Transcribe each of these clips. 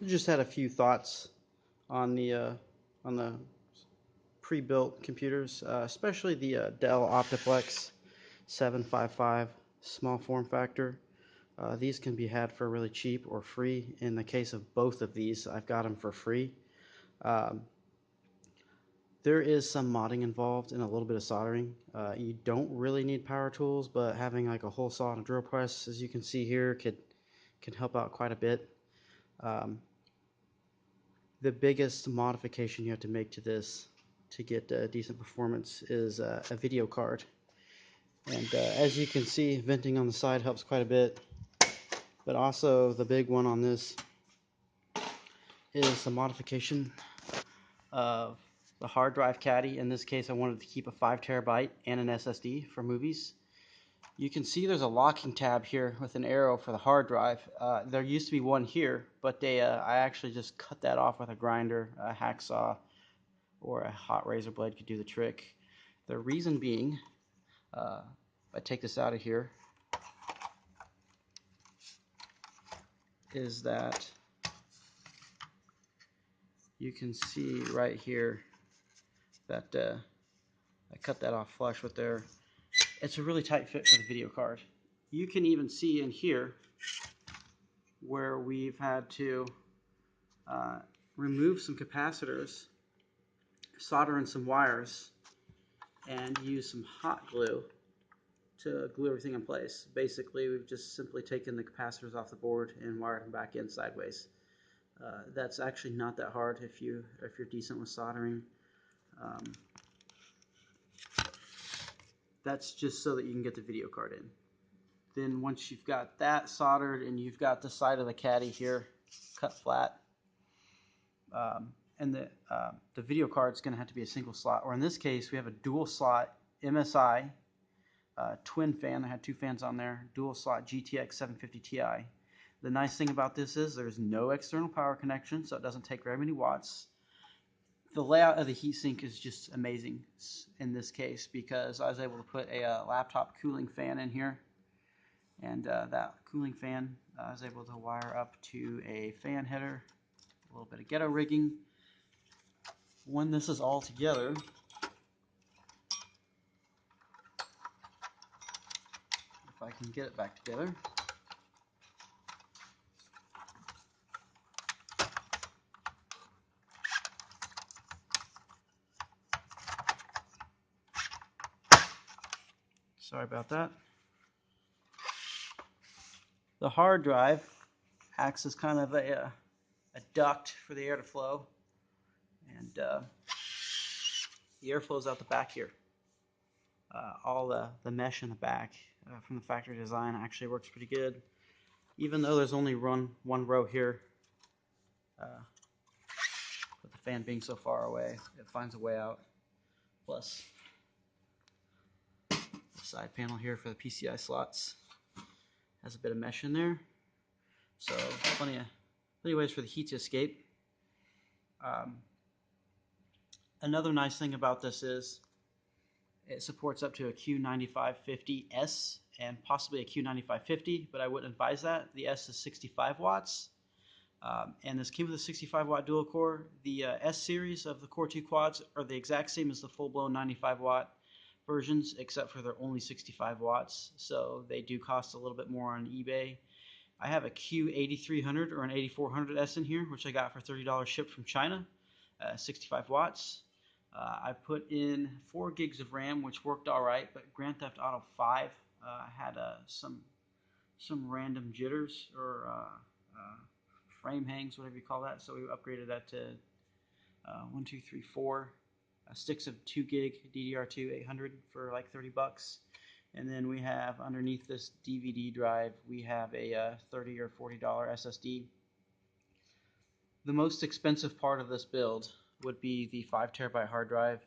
Just had a few thoughts on the pre-built computers, especially the Dell Optiplex 755 small form factor. These can be had for really cheap or free. In the case of both of these, I've got them for free. Um, there is some modding involved and a little bit of soldering. You don't really need power tools, but having like a hole saw and a drill press, as you can see here, can help out quite a bit. Um, the biggest modification you have to make to this to get decent performance is a video card. And as you can see, venting on the side helps quite a bit. But also the big one on this is the modification of the hard drive caddy. In this case, I wanted to keep a 5 terabyte and an SSD for movies. You can see there's a locking tab here with an arrow for the hard drive. There used to be one here, but I actually just cut that off with a grinder, a hacksaw, or a hot razor blade could do the trick. The reason being, if I take this out of here, is that you can see right here that I cut that off flush with there. It's a really tight fit for the video card. You can even see in here where we've had to remove some capacitors, solder in some wires, and use some hot glue to glue everything in place. Basically, we've just simply taken the capacitors off the board and wired them back in sideways. That's actually not that hard if you're decent with soldering. That's just so that you can get the video card in. Then once you've got that soldered and you've got the side of the caddy here cut flat, and the video card is going to have to be a single slot, or in this case we have a dual slot MSI twin fan. I had two fans on there, dual slot GTX 750 Ti. The nice thing about this is there's no external power connection, so it doesn't take very many watts. The layout of the heatsink is just amazing in this case because I was able to put a laptop cooling fan in here, and that cooling fan I was able to wire up to a fan header, a little bit of ghetto rigging. When this is all together, if I can get it back together, sorry about that. The hard drive acts as kind of a duct for the air to flow, and the air flows out the back here. All the mesh in the back from the factory design actually works pretty good. Even though there's only one row here, with the fan being so far away, it finds a way out. Plus, the side panel here for the PCI slots has a bit of mesh in there, so plenty of ways for the heat to escape. Another nice thing about this is it supports up to a Q9550S and possibly a Q9550, but I wouldn't advise that. The S is 65 watts, and this came with a 65 watt dual core. The S series of the Core 2 quads are the exact same as the full-blown 95 watt versions, except for they're only 65 watts, so they do cost a little bit more on eBay. I have a Q8300 or an 8400S in here, which I got for $30 shipped from China, 65 watts. I put in 4 gigs of RAM, which worked all right, but Grand Theft Auto 5 had some random jitters or frame hangs, whatever you call that. So we upgraded that to 1, 2, 3, 4 sticks of 2 gig DDR2 800 for like $30. And then we have underneath this DVD drive, we have a $30 or $40 SSD. The most expensive part of this build would be the 5 terabyte hard drive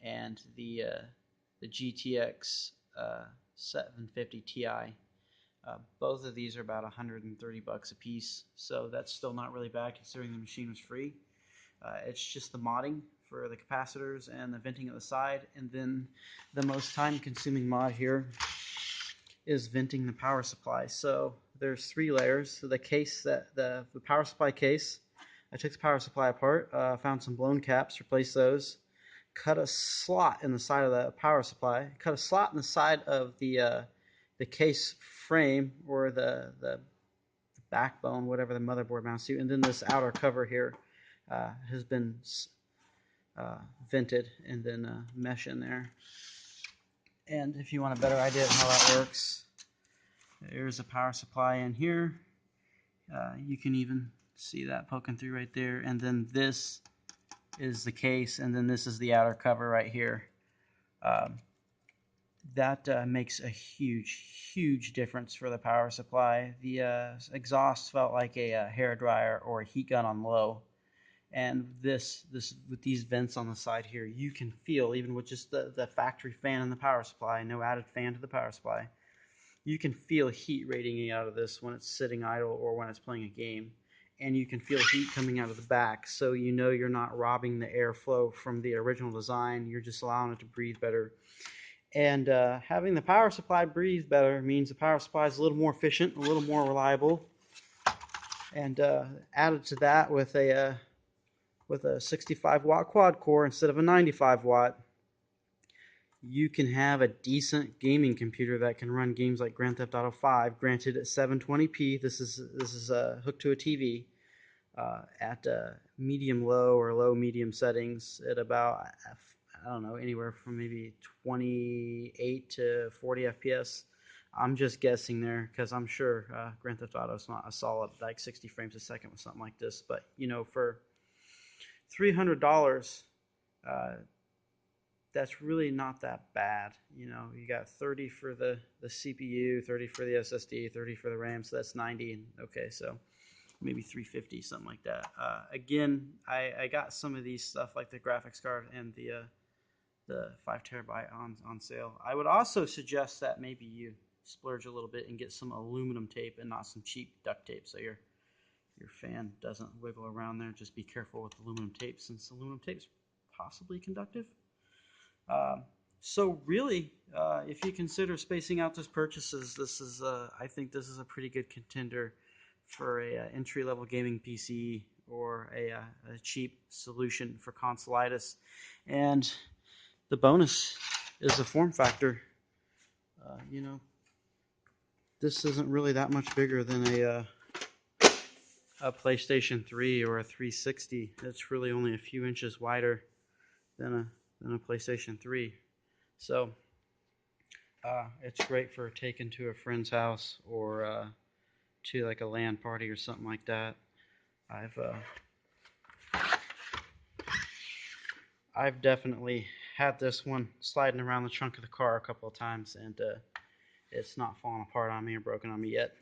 and the GTX 750 Ti. Both of these are about $130 a piece, so that's still not really bad considering the machine was free. It's just the modding for the capacitors and the venting at the side, and then the most time-consuming mod here is venting the power supply. So there's 3 layers. So the case, the power supply case, I took the power supply apart, found some blown caps, replaced those, cut a slot in the side of the power supply, cut a slot in the side of the case frame, or the backbone, whatever the motherboard mounts to, and then this outer cover here has been vented, and then mesh in there. And if you want a better idea of how that works, there's a power supply in here. You can even see that poking through right there. And then this is the case, and then this is the outer cover right here. That makes a huge difference for the power supply. The exhaust felt like a hair dryer or a heat gun on low. And this with these vents on the side here, you can feel, even with just the factory fan in the power supply, no added fan to the power supply, you can feel heat radiating out of this when it's sitting idle or when it's playing a game. And you can feel heat coming out of the back, so you know you're not robbing the airflow from the original design. You're just allowing it to breathe better. And having the power supply breathe better means the power supply is a little more efficient, a little more reliable. And added to that, with a 65 watt quad core instead of a 95 watt, you can have a decent gaming computer that can run games like Grand Theft Auto 5, granted at 720p. This is hooked to a TV at medium low or low medium settings at about, I don't know, anywhere from maybe 28 to 40 FPS. I'm just guessing there, because I'm sure Grand Theft Auto is not a solid like 60 frames a second with something like this. But you know, for $300, that's really not that bad. You know, you got 30 for the CPU, 30 for the SSD, 30 for the RAM, so that's 90. And okay, so maybe 350, something like that. Again, I got some of these stuff like the graphics card and the 5 terabyte on sale. I would also suggest that maybe you splurge a little bit and get some aluminum tape and not some cheap duct tape, so your fan doesn't wiggle around there. Just be careful with aluminum tape, since aluminum tape is possibly conductive. So really, if you consider spacing out those purchases, this is I think this is a pretty good contender for a entry-level gaming PC, or a cheap solution for consolitis. And the bonus is the form factor. You know, this isn't really that much bigger than a PlayStation 3 or a 360. It's really only a few inches wider than a PlayStation 3. So it's great for taking to a friend's house, or to like a LAN party or something like that. I've definitely had this one sliding around the trunk of the car a couple of times, and it's not fallen apart on me or broken on me yet.